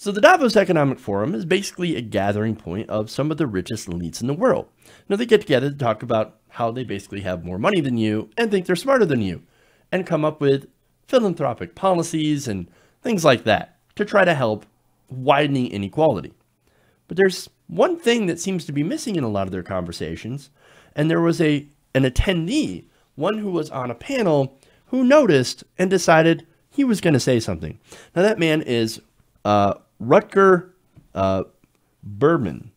So the Davos Economic Forum is basically a gathering point of some of the richest elites in the world. Now they get together to talk about how they basically have more money than you and think they're smarter than you, and come up with philanthropic policies and things like that to try to help widening inequality. But there's one thing that seems to be missing in a lot of their conversations, and there was an attendee, one who was on a panel, who noticed and decided he was going to say something. Now that man is Rutger Bregman.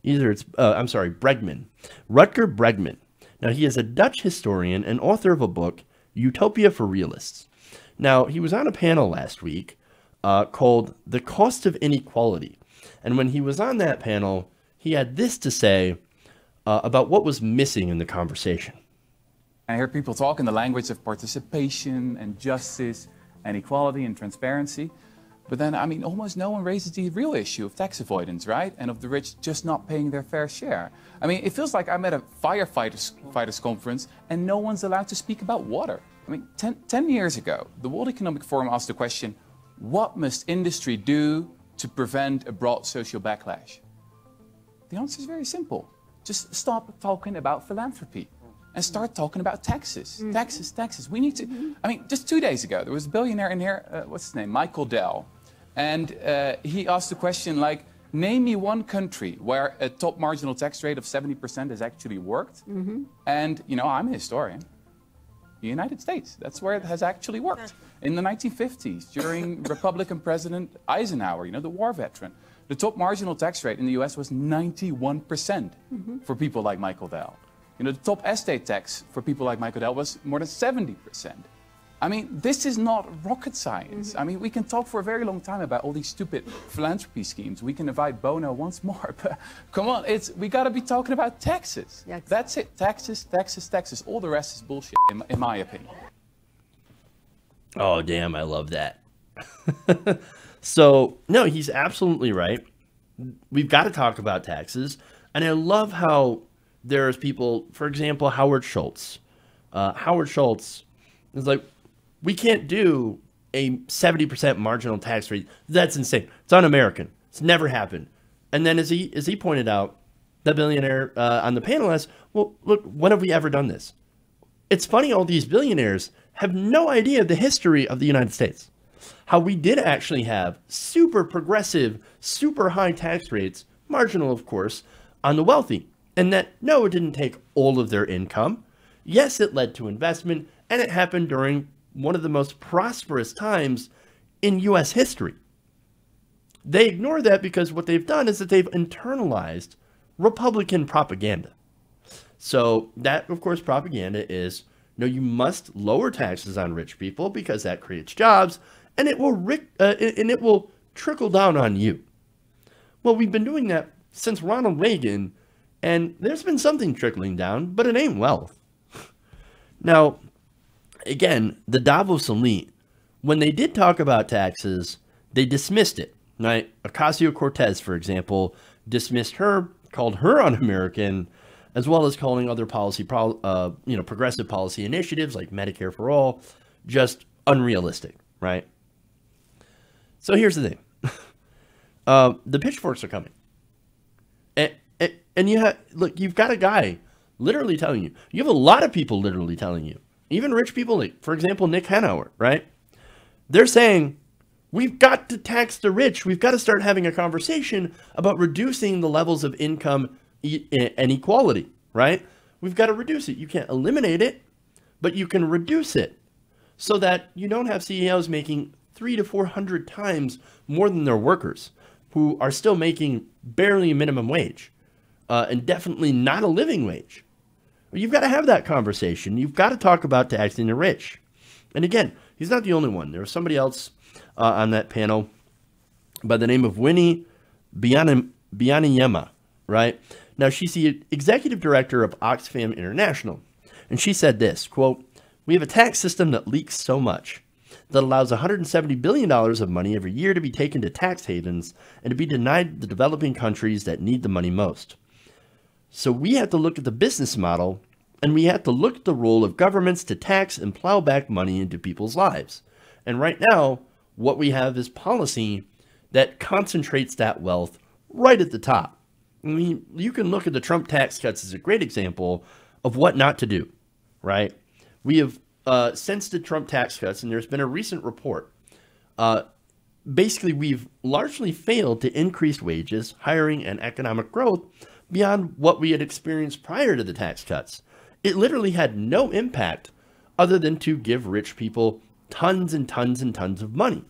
Bregman. Rutger Bregman. Now, he is a Dutch historian and author of a book, Utopia for Realists. Now, he was on a panel last week called The Cost of Inequality. And when he was on that panel, he had this to say about what was missing in the conversation. I hear people talk in the language of participation and justice and equality and transparency. But then, I mean, almost no one raises the real issue of tax avoidance, right? And of the rich just not paying their fair share. I mean, it feels like I'm at a firefighters conference and no one's allowed to speak about water. I mean, 10 years ago, the World Economic Forum asked the question, what must industry do to prevent a broad social backlash? The answer is very simple. Just stop talking about philanthropy and start talking about taxes. Taxes. We need to, I mean, just 2 days ago, there was a billionaire in here, what's his name? Michael Dell. And he asked the question like, name me one country where a top marginal tax rate of 70% has actually worked. And, you know, I'm a historian. The United States, that's where it has actually worked. In the 1950s, during Republican President Eisenhower, you know, the war veteran, the top marginal tax rate in the US was 91% for people like Michael Dell. You know, the top estate tax for people like Michael Dell was more than 70%. I mean, this is not rocket science. I mean, we can talk for a very long time about all these stupid philanthropy schemes. We can invite Bono once more, but come on, we got to be talking about taxes. Yeah, exactly. That's it. Taxes, taxes, taxes. All the rest is bullshit, in my opinion. Oh, damn, I love that. So, no, he's absolutely right. We've got to talk about taxes. And I love how there's people, for example, Howard Schultz. Howard Schultz is like, we can't do a 70% marginal tax rate. That's insane. It's un-American. It's never happened. And then as he pointed out, the billionaire on the panel asked, well, look, when have we ever done this? It's funny, all these billionaires have no idea the history of the United States. How we did actually have super progressive, super high tax rates, marginal of course, on the wealthy. And that, no, it didn't take all of their income. Yes, it led to investment, and it happened during one of the most prosperous times in U.S. history. They ignore that because what they've done is that they've internalized Republican propaganda. So that, of course, propaganda is, no, you must lower taxes on rich people because that creates jobs, and it will trickle down on you. Well, we've been doing that since Ronald Reagan, and there's been something trickling down, but it ain't wealth. Now, again, the Davos elite, when they did talk about taxes, they dismissed it. Right? Ocasio-Cortez, for example, dismissed her, called her un-American, as well as calling other progressive policy initiatives like Medicare for All just unrealistic. Right? So here's the thing: the pitchforks are coming, and you've got a guy literally telling you. You have a lot of people literally telling you. Even rich people, like, for example, Nick Hanauer, right? They're saying, we've got to tax the rich. We've got to start having a conversation about reducing the levels of income inequality, right? We've got to reduce it. You can't eliminate it, but you can reduce it so that you don't have CEOs making 300 to 400 times more than their workers who are still making barely a minimum wage and definitely not a living wage. You've got to have that conversation. You've got to talk about taxing the rich. And again, he's not the only one. There was somebody else on that panel by the name of Winnie Byanyima, right? Now, she's the executive director of Oxfam International. And she said this, quote, "We have a tax system that leaks so much that allows $170 billion of money every year to be taken to tax havens and to be denied the developing countries that need the money most. So we have to look at the business model, and we have to look at the role of governments to tax and plow back money into people's lives. And right now, what we have is policy that concentrates that wealth right at the top. I mean, you can look at the Trump tax cuts as a great example of what not to do, right? We have, since the Trump tax cuts, and there's been a recent report, basically we've largely failed to increase wages, hiring, and economic growth beyond what we had experienced prior to the tax cuts. It literally had no impact other than to give rich people tons and tons and tons of money.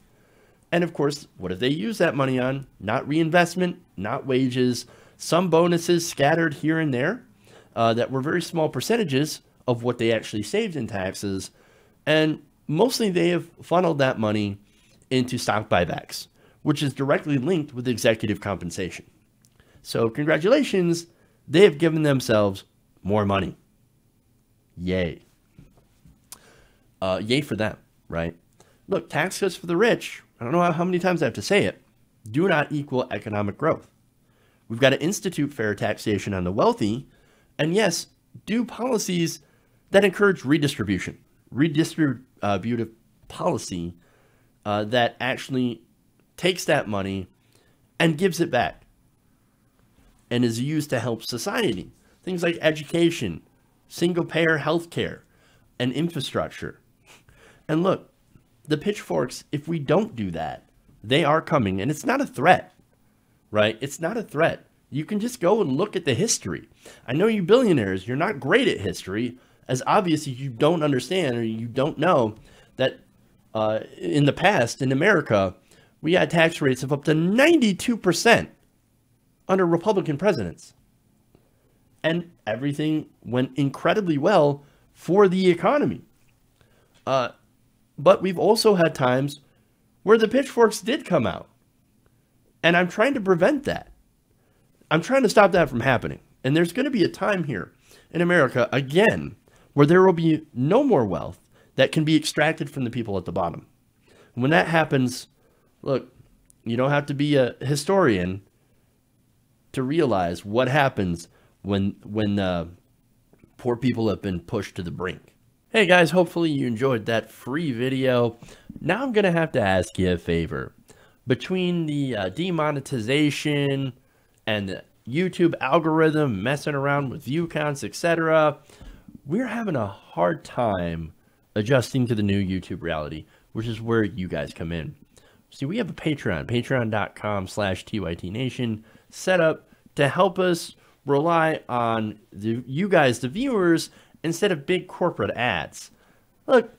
And of course, what have they used that money on? Not reinvestment, not wages, some bonuses scattered here and there that were very small percentages of what they actually saved in taxes. And mostly they have funneled that money into stock buybacks, which is directly linked with executive compensation. So congratulations, they have given themselves more money. Yay. Yay for them, right? Look, tax cuts for the rich, I don't know how many times I have to say it, do not equal economic growth. We've got to institute fair taxation on the wealthy, and yes, do policies that encourage redistribution. Redistributive policy that actually takes that money and gives it back and is used to help society. Things like education, single-payer healthcare, and infrastructure. And look, the pitchforks, if we don't do that, they are coming, and it's not a threat, right? It's not a threat. You can just go and look at the history. I know you billionaires, you're not great at history, as obviously you don't understand or you don't know that in the past, in America, we had tax rates of up to 92% under Republican presidents. And everything went incredibly well for the economy. But we've also had times where the pitchforks did come out. And I'm trying to prevent that. I'm trying to stop that from happening. And there's going to be a time here in America, again, where there will be no more wealth that can be extracted from the people at the bottom. When that happens, look, you don't have to be a historian to realize what happens when poor people have been pushed to the brink. Hey guys, hopefully you enjoyed that free video. Now I'm going to have to ask you a favor. Between the demonetization and the YouTube algorithm messing around with view counts, etc., we're having a hard time adjusting to the new YouTube reality, which is where you guys come in. See, we have a Patreon, patreon.com/TYTNation, set up to help us rely on you guys, the viewers, instead of big corporate ads. Look,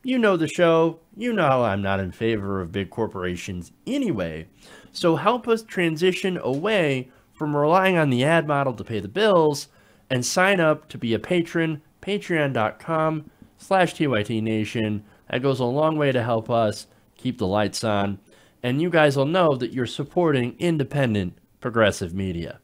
you know the show. You know I'm not in favor of big corporations anyway. So help us transition away from relying on the ad model to pay the bills and sign up to be a patron, patreon.com/TYTNation. That goes a long way to help us keep the lights on. And you guys will know that you're supporting independent, progressive media.